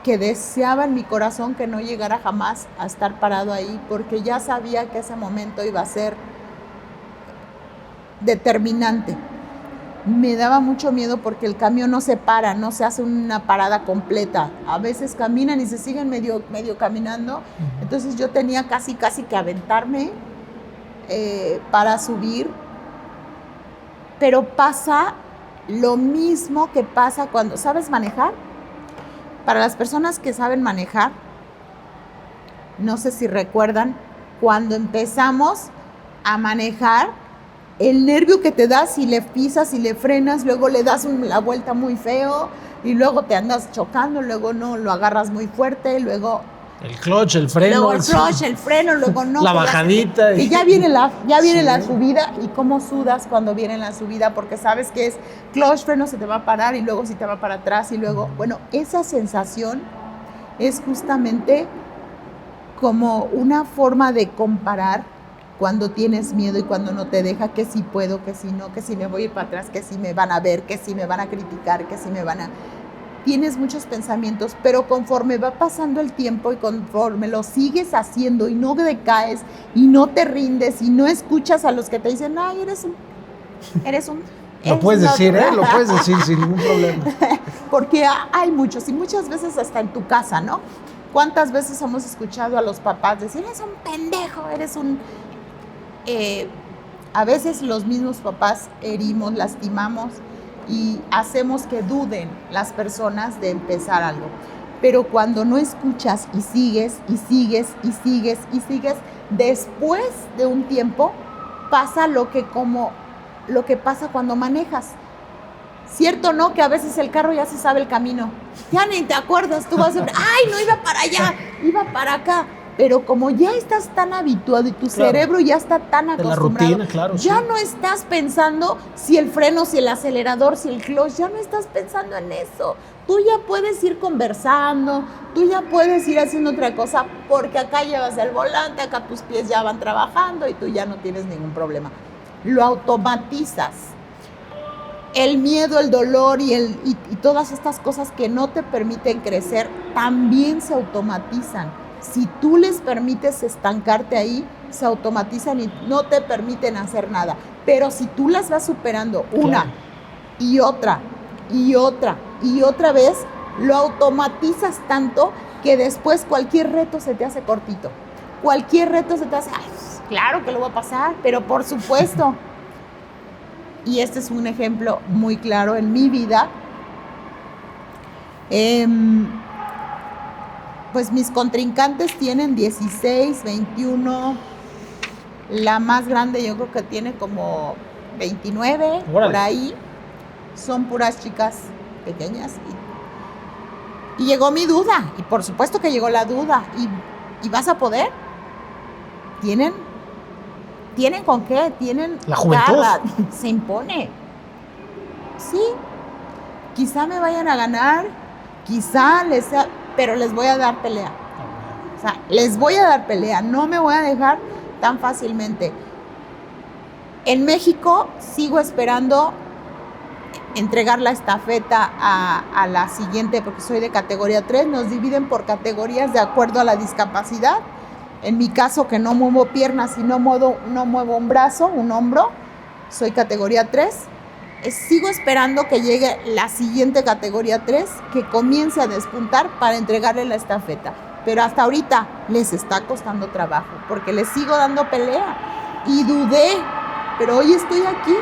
que deseaba en mi corazón que no llegara jamás a estar parado ahí, porque ya sabía que ese momento iba a ser determinante. Me daba mucho miedo porque el camión no se para, no se hace una parada completa. A veces caminan y se siguen medio caminando. Entonces yo tenía casi que aventarme para subir. Pero pasa lo mismo que pasa cuando sabes manejar. Para las personas que saben manejar, no sé si recuerdan, cuando empezamos a manejar, el nervio que te da si le pisas, si le frenas, luego le das la vuelta muy feo y luego te andas chocando, luego no, lo agarras muy fuerte, luego... El clutch, el freno. Luego el clutch, el freno, luego no. La bajadita. Y ya viene la subida. ¿Y cómo sudas cuando viene la subida? Porque sabes que es clutch, freno, se te va a parar y luego se te va para atrás y luego... Bueno, esa sensación es justamente como una forma de comparar cuando tienes miedo y cuando no te deja, que si puedo, que si no, que si me voy a ir para atrás, que si me van a ver, que si me van a criticar, que si me van a... Tienes muchos pensamientos, pero conforme va pasando el tiempo y conforme lo sigues haciendo y no decaes y no te rindes y no escuchas a los que te dicen, ay, eres un... Lo puedes decir, lo puedes decir sin ningún problema. Porque hay muchos y muchas veces hasta en tu casa, ¿no? ¿Cuántas veces hemos escuchado a los papás decir, eres un pendejo, eres un... a veces los mismos papás herimos, lastimamos y hacemos que duden las personas de empezar algo. Pero cuando no escuchas y sigues, y sigues, y sigues, y sigues, después de un tiempo pasa lo que pasa cuando manejas. ¿Cierto o no? Que a veces el carro ya se sabe el camino. Ya ni te acuerdas, tú vas a decir, ay, no iba para allá, iba para acá. Pero como ya estás tan habituado y tu cerebro ya está tan acostumbrado, de la rutina, claro, ya no estás pensando si el freno, si el acelerador, si el clutch, ya no estás pensando en eso. Tú ya puedes ir conversando, tú ya puedes ir haciendo otra cosa, porque acá llevas el volante, acá tus pies ya van trabajando y tú ya no tienes ningún problema. Lo automatizas. El miedo, el dolor y todas estas cosas que no te permiten crecer también se automatizan. Si tú les permites estancarte ahí, se automatizan y no te permiten hacer nada. Pero si tú las vas superando una y otra y otra y otra vez, lo automatizas tanto que después cualquier reto se te hace cortito. Cualquier reto se te hace, ay, claro que lo va a pasar, pero por supuesto. Y este es un ejemplo muy claro en mi vida. Pues mis contrincantes tienen 16, 21, la más grande yo creo que tiene como 29, por ahí. Son puras chicas pequeñas. Y llegó mi duda, y por supuesto que llegó la duda. ¿Y vas a poder? ¿Tienen con qué? ¿Tienen la juventud? Garra? Se impone. Sí, quizá me vayan a ganar, quizá pero les voy a dar pelea. O sea, les voy a dar pelea, no me voy a dejar tan fácilmente. En México sigo esperando entregar la estafeta a la siguiente, porque soy de categoría 3, nos dividen por categorías de acuerdo a la discapacidad. En mi caso, que no muevo piernas y no muevo un brazo, un hombro, soy categoría 3. Sigo esperando que llegue la siguiente categoría 3, que comience a despuntar para entregarle la estafeta. Pero hasta ahorita les está costando trabajo, porque les sigo dando pelea. Y dudé, pero hoy estoy aquí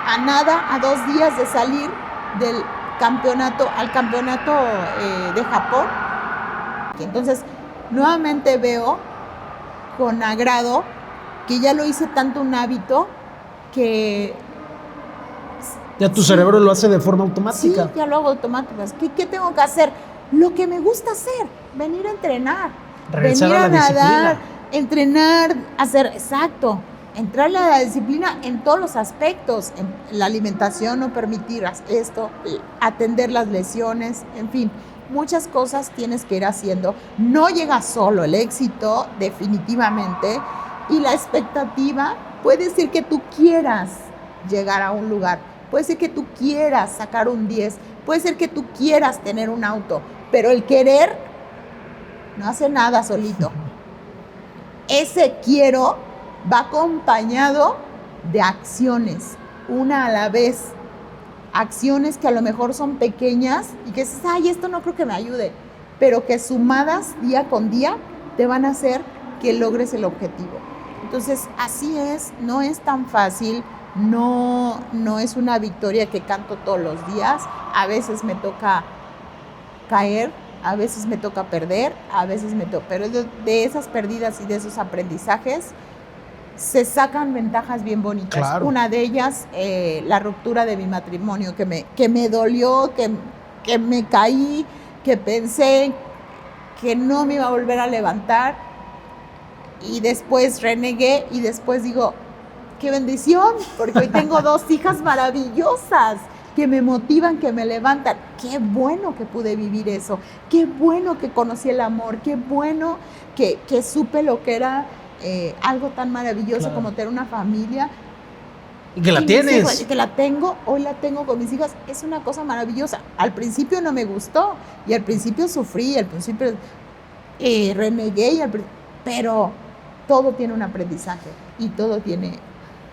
a nada, a 2 días de salir del campeonato al campeonato de Japón. Entonces, nuevamente veo con agrado que ya lo hice tanto un hábito que... Ya tu cerebro lo hace de forma automática. Sí, ya lo hago automático. ¿Qué tengo que hacer? Lo que me gusta hacer, venir a entrenar, regresar venir a la nadar, disciplina. Entrenar, hacer, exacto, entrarle a la disciplina en todos los aspectos, en la alimentación, no permitir esto, atender las lesiones, en fin, muchas cosas tienes que ir haciendo. No llega solo el éxito, definitivamente, y la expectativa puede ser que tú quieras llegar a un lugar, puede ser que tú quieras sacar un 10, puede ser que tú quieras tener un auto, pero el querer no hace nada solito. Ese quiero va acompañado de acciones, una a la vez. Acciones que a lo mejor son pequeñas y que dices, ay, esto no creo que me ayude, pero que sumadas día con día te van a hacer que logres el objetivo. Entonces, así es, no es tan fácil, no es una victoria que canto todos los días. A veces me toca caer, a veces me toca perder, a veces me toca... Pero de esas pérdidas y de esos aprendizajes se sacan ventajas bien bonitas. Claro. Una de ellas, la ruptura de mi matrimonio, que me dolió, que me caí, que pensé que no me iba a volver a levantar. Y después renegué y después digo, ¡qué bendición! Porque hoy tengo 2 hijas maravillosas que me motivan, que me levantan. Qué bueno que pude vivir eso, qué bueno que conocí el amor, qué bueno que supe lo que era algo tan maravilloso, claro, como tener una familia. Y que la tienes. Hijos, que la tengo, hoy la tengo con mis hijas, es una cosa maravillosa. Al principio no me gustó, y al principio sufrí, al principio renegué, pero todo tiene un aprendizaje, y todo tiene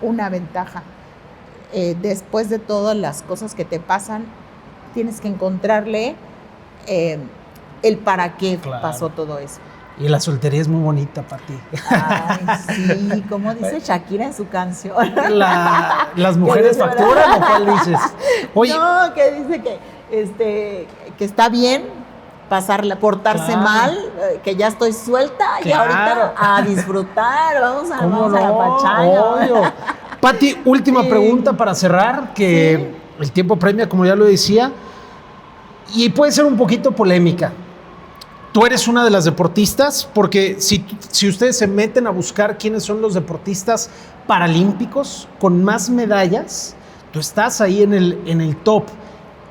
una ventaja. Después de todas las cosas que te pasan, tienes que encontrarle el para qué, claro, pasó todo eso. Y la soltería es muy bonita para ti. Ay, sí, como dice Shakira en su canción. Las mujeres facturan, ¿o cuál dices? Oye, no, que dice que está bien portarse, claro, mal, que ya estoy suelta, claro, y ahorita a disfrutar, vamos a la pachanga. Pati, última pregunta para cerrar, que el tiempo premia, como ya lo decía, y puede ser un poquito polémica. Tú eres una de las deportistas, porque si ustedes se meten a buscar quiénes son los deportistas paralímpicos con más medallas, tú estás ahí en el top.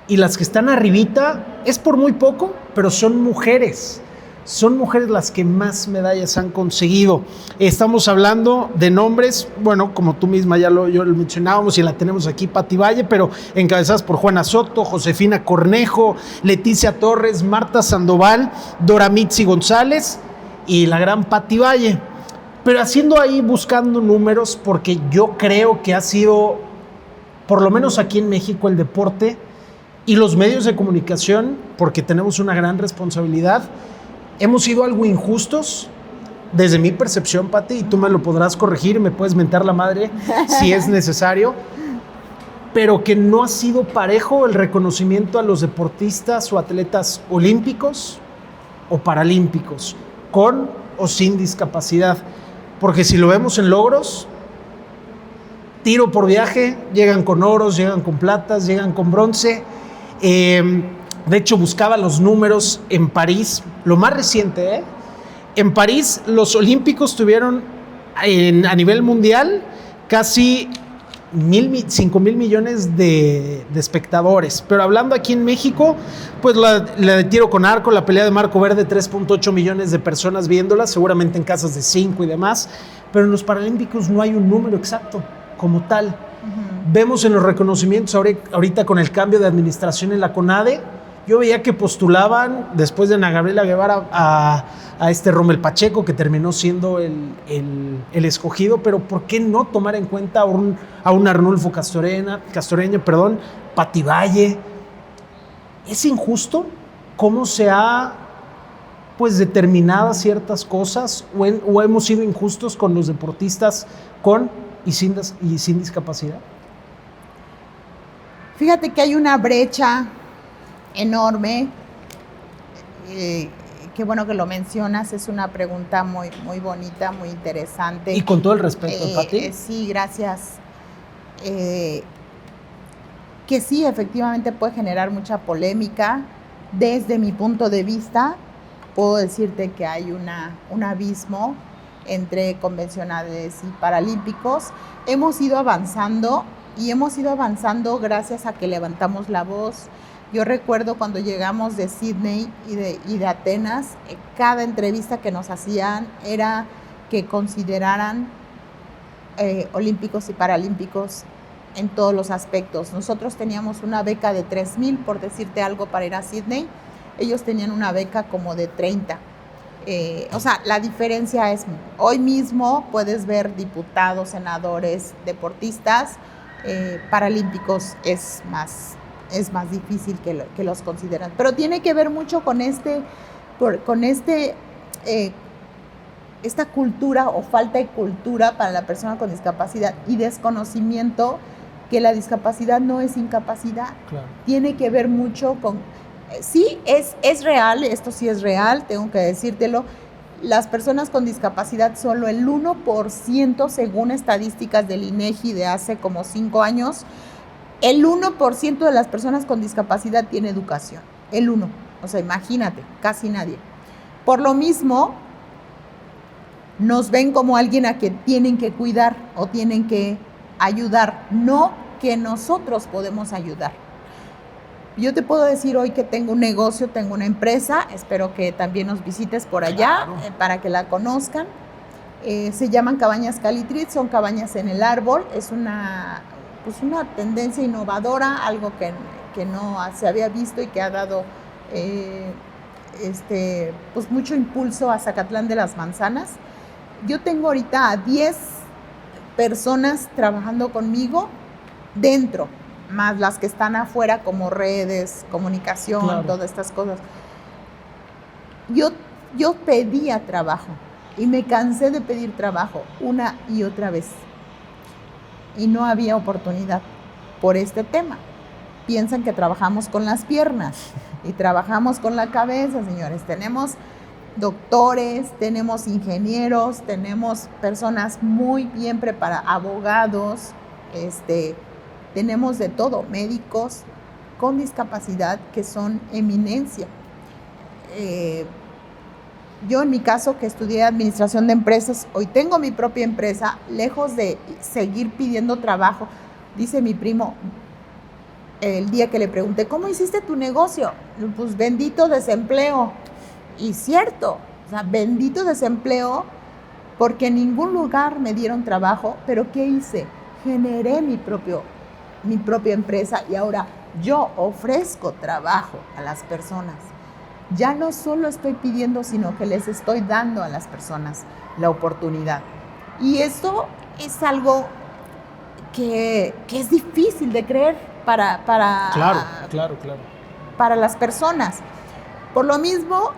Y las que están arribita es por muy poco, pero son mujeres. Son mujeres las que más medallas han conseguido. Estamos hablando de nombres, bueno, como tú misma ya lo mencionábamos y la tenemos aquí, Pati Valle, pero encabezadas por Juana Soto, Josefina Cornejo, Leticia Torres, Marta Sandoval, Dora Mitzi González y la gran Pati Valle. Pero haciendo ahí, buscando números, porque yo creo que ha sido, por lo menos aquí en México, el deporte y los medios de comunicación, porque tenemos una gran responsabilidad, hemos sido algo injustos, desde mi percepción, Pati, y tú me lo podrás corregir, me puedes mentar la madre si es necesario, pero que no ha sido parejo el reconocimiento a los deportistas o atletas olímpicos o paralímpicos, con o sin discapacidad. Porque si lo vemos en logros, tiro por viaje, llegan con oros, llegan con platas, llegan con bronce. De hecho, buscaba los números en París, lo más reciente, En París, los olímpicos tuvieron a nivel mundial casi 5,000 millones de espectadores. Pero hablando aquí en México, pues la de tiro con arco, la pelea de Marco Verde, 3.8 millones de personas viéndola, seguramente en casas de 5 y demás. Pero en los Paralímpicos no hay un número exacto como tal. Uh-huh. Vemos en los reconocimientos ahorita con el cambio de administración en la CONADE, yo veía que postulaban, después de Ana Gabriela Guevara, a Rommel Pacheco, que terminó siendo el escogido, pero ¿por qué no tomar en cuenta a un Arnulfo Castoreño, Pati Valle? ¿Es injusto cómo se ha determinadas ciertas cosas o hemos sido injustos con los deportistas con y sin discapacidad? Fíjate que hay una brecha enorme. Qué bueno que lo mencionas, es una pregunta muy, muy bonita, muy interesante. Y con todo el respeto, Pati. Sí, gracias. Que sí, efectivamente puede generar mucha polémica. Desde mi punto de vista, puedo decirte que hay un abismo entre convencionales y paralímpicos. Hemos ido avanzando gracias a que levantamos la voz. Yo recuerdo cuando llegamos de Sydney y de Atenas, cada entrevista que nos hacían era que consideraran olímpicos y paralímpicos en todos los aspectos. Nosotros teníamos una beca de 3,000, por decirte algo, para ir a Sydney. Ellos tenían una beca como de 30. O sea, la diferencia es, hoy mismo puedes ver diputados, senadores, deportistas, paralímpicos es más difícil que los consideran. Pero tiene que ver mucho con esta cultura o falta de cultura para la persona con discapacidad y desconocimiento que la discapacidad no es incapacidad. Claro. Tiene que ver mucho con... Sí, es real, esto sí es real, tengo que decírtelo. Las personas con discapacidad, solo el 1%, según estadísticas del INEGI de hace como 5 años, el 1% de las personas con discapacidad tiene educación. El 1%. O sea, imagínate, casi nadie. Por lo mismo, nos ven como alguien a quien tienen que cuidar o tienen que ayudar, no que nosotros podemos ayudar. Yo te puedo decir hoy que tengo un negocio, tengo una empresa, espero que también nos visites por allá, claro, para que la conozcan. Se llaman Cabañas Calitrit, son cabañas en el árbol, es una tendencia innovadora, algo que no se había visto y que ha dado mucho impulso a Zacatlán de las Manzanas. Yo tengo ahorita a 10 personas trabajando conmigo dentro, más las que están afuera como redes, comunicación, claro, todas estas cosas. Yo pedía trabajo y me cansé de pedir trabajo una y otra vez y no había oportunidad por este tema. Piensan que trabajamos con las piernas y trabajamos con la cabeza, señores. Tenemos doctores, tenemos ingenieros, tenemos personas muy bien preparadas, abogados, tenemos de todo, médicos con discapacidad que son eminencia. Yo en mi caso, que estudié administración de empresas, hoy tengo mi propia empresa, lejos de seguir pidiendo trabajo. Dice mi primo, el día que le pregunté, ¿cómo hiciste tu negocio? Pues bendito desempleo. Y cierto, o sea, bendito desempleo, porque en ningún lugar me dieron trabajo, pero ¿qué hice? Generé mi propia empresa y ahora yo ofrezco trabajo a las personas. Ya no solo estoy pidiendo, sino que les estoy dando a las personas la oportunidad. Y esto es algo que es difícil de creer para las personas. Por lo mismo,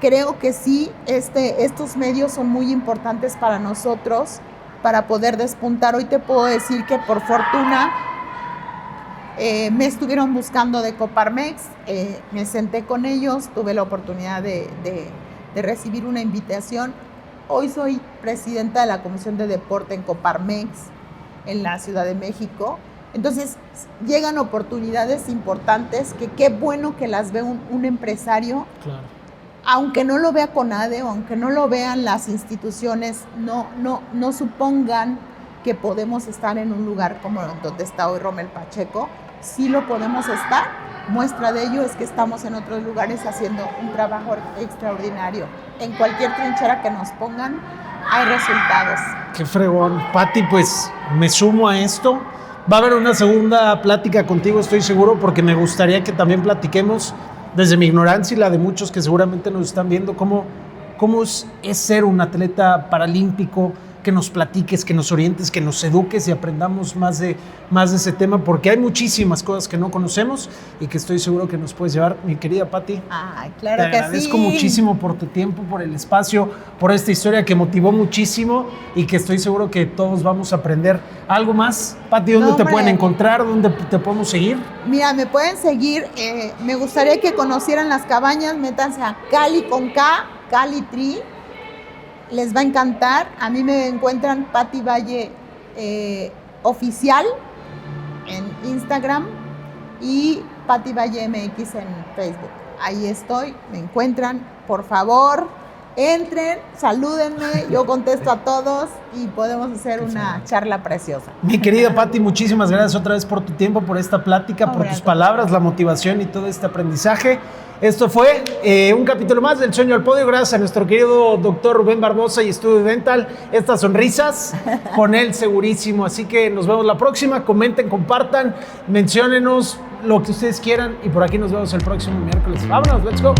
creo que sí, estos medios son muy importantes para nosotros, para poder despuntar. Hoy te puedo decir que por fortuna me estuvieron buscando de Coparmex, me senté con ellos, tuve la oportunidad de recibir una invitación. Hoy soy presidenta de la Comisión de Deporte en Coparmex, en la Ciudad de México. Entonces, llegan oportunidades importantes que qué bueno que las ve un empresario. Claro. Aunque no lo vea CONADE o aunque no lo vean las instituciones, no supongan que podemos estar en un lugar como donde está hoy Rommel Pacheco. Sí lo podemos estar. Muestra de ello es que estamos en otros lugares haciendo un trabajo extraordinario. En cualquier trinchera que nos pongan, hay resultados. Qué fregón. Pati, pues me sumo a esto. Va a haber una segunda plática contigo, estoy seguro, porque me gustaría que también platiquemos desde mi ignorancia y la de muchos que seguramente nos están viendo, cómo es ser un atleta paralímpico, que nos platiques, que nos orientes, que nos eduques y aprendamos más de ese tema, porque hay muchísimas cosas que no conocemos y que estoy seguro que nos puedes llevar. Mi querida Pati, claro, te agradezco muchísimo por tu tiempo, por el espacio, por esta historia que motivó muchísimo y que estoy seguro que todos vamos a aprender algo más. Pati, ¿dónde te pueden encontrar? ¿Dónde te podemos seguir? Mira, me pueden seguir. Me gustaría que conocieran las cabañas. Métanse a Cali con K, Cali Tree. Les va a encantar. A mí me encuentran Pati Valle Oficial en Instagram y Pati Valle MX en Facebook. Ahí estoy, me encuentran. Por favor, entren, salúdenme, yo contesto a todos y podemos hacer una charla preciosa. Mi querida Pati, muchísimas gracias otra vez por tu tiempo, por esta plática, por tus palabras, la motivación y todo este aprendizaje. Esto fue un capítulo más del Sueño al Podio. Gracias a nuestro querido doctor Rubén Barbosa y Estudio Dental. Estas sonrisas, con él segurísimo. Así que nos vemos la próxima. Comenten, compartan, menciónenos lo que ustedes quieran. Y por aquí nos vemos el próximo miércoles. Vámonos, let's go.